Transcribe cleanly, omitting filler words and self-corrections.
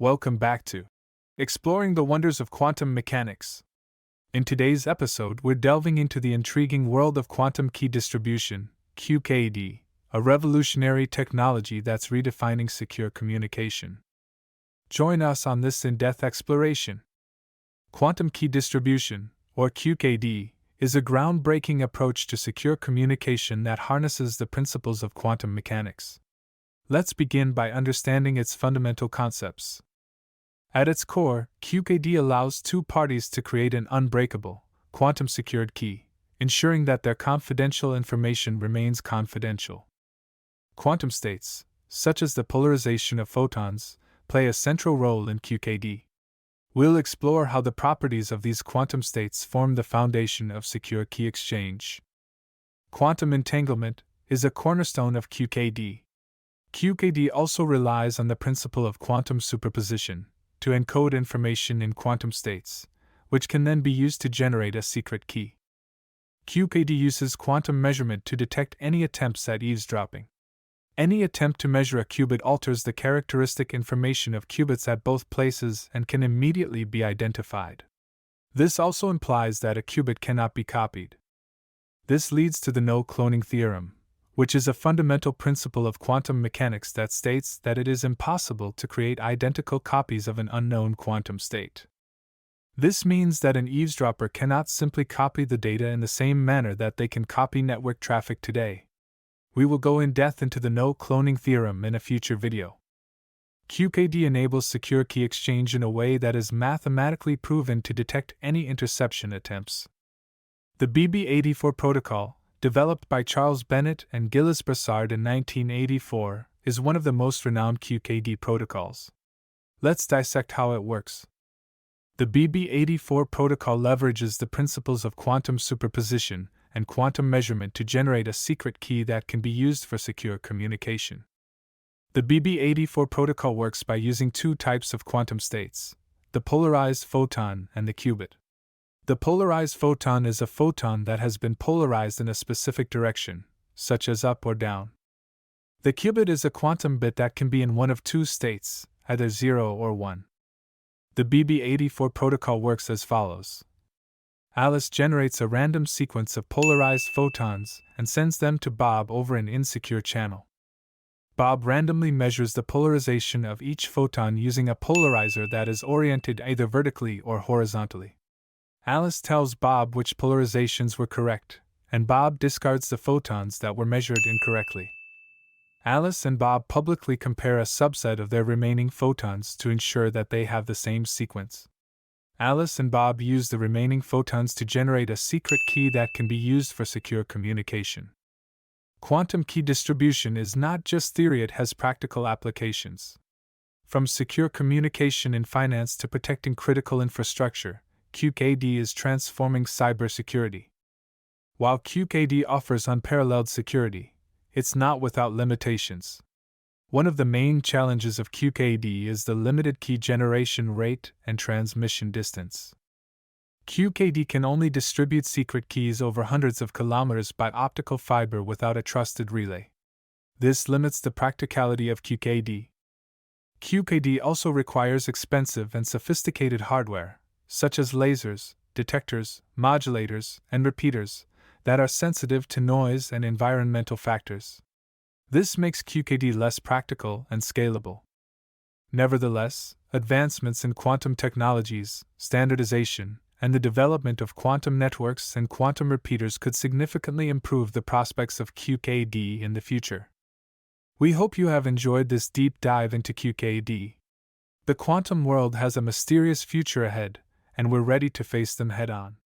Welcome back to Exploring the Wonders of Quantum Mechanics. In today's episode, we're delving into the intriguing world of quantum key distribution, QKD, a revolutionary technology that's redefining secure communication. Join us on this in-depth exploration. Quantum key distribution, or QKD, is a groundbreaking approach to secure communication that harnesses the principles of quantum mechanics. Let's begin by understanding its fundamental concepts. At its core, QKD allows two parties to create an unbreakable, quantum-secured key, ensuring that their confidential information remains confidential. Quantum states, such as the polarization of photons, play a central role in QKD. We'll explore how the properties of these quantum states form the foundation of secure key exchange. Quantum entanglement is a cornerstone of QKD. QKD also relies on the principle of quantum superposition to encode information in quantum states, which can then be used to generate a secret key. QKD uses quantum measurement to detect any attempts at eavesdropping. Any attempt to measure a qubit alters the characteristic information of qubits at both places and can immediately be identified. This also implies that a qubit cannot be copied. This leads to the no-cloning theorem, which is a fundamental principle of quantum mechanics that states that it is impossible to create identical copies of an unknown quantum state. This means that an eavesdropper cannot simply copy the data in the same manner that they can copy network traffic today. We will go in depth into the no-cloning theorem in a future video. QKD enables secure key exchange in a way that is mathematically proven to detect any interception attempts. The BB84 protocol, developed by Charles Bennett and Gilles Brassard in 1984, is one of the most renowned QKD protocols. Let's dissect how it works. The BB84 protocol leverages the principles of quantum superposition and quantum measurement to generate a secret key that can be used for secure communication. The BB84 protocol works by using two types of quantum states, the polarized photon and the qubit. The polarized photon is a photon that has been polarized in a specific direction, such as up or down. The qubit is a quantum bit that can be in one of two states, either 0 or 1. The BB84 protocol works as follows. Alice generates a random sequence of polarized photons and sends them to Bob over an insecure channel. Bob randomly measures the polarization of each photon using a polarizer that is oriented either vertically or horizontally. Alice tells Bob which polarizations were correct, and Bob discards the photons that were measured incorrectly. Alice and Bob publicly compare a subset of their remaining photons to ensure that they have the same sequence. Alice and Bob use the remaining photons to generate a secret key that can be used for secure communication. Quantum key distribution is not just theory, it has practical applications. From secure communication in finance to protecting critical infrastructure, QKD is transforming cybersecurity. While QKD offers unparalleled security, it's not without limitations. One of the main challenges of QKD is the limited key generation rate and transmission distance. QKD can only distribute secret keys over hundreds of kilometers by optical fiber without a trusted relay. This limits the practicality of QKD. QKD also requires expensive and sophisticated hardware, such as lasers, detectors, modulators, and repeaters, that are sensitive to noise and environmental factors. This makes QKD less practical and scalable. Nevertheless, advancements in quantum technologies, standardization, and the development of quantum networks and quantum repeaters could significantly improve the prospects of QKD in the future. We hope you have enjoyed this deep dive into QKD. The quantum world has a mysterious future ahead, and we're ready to face them head-on.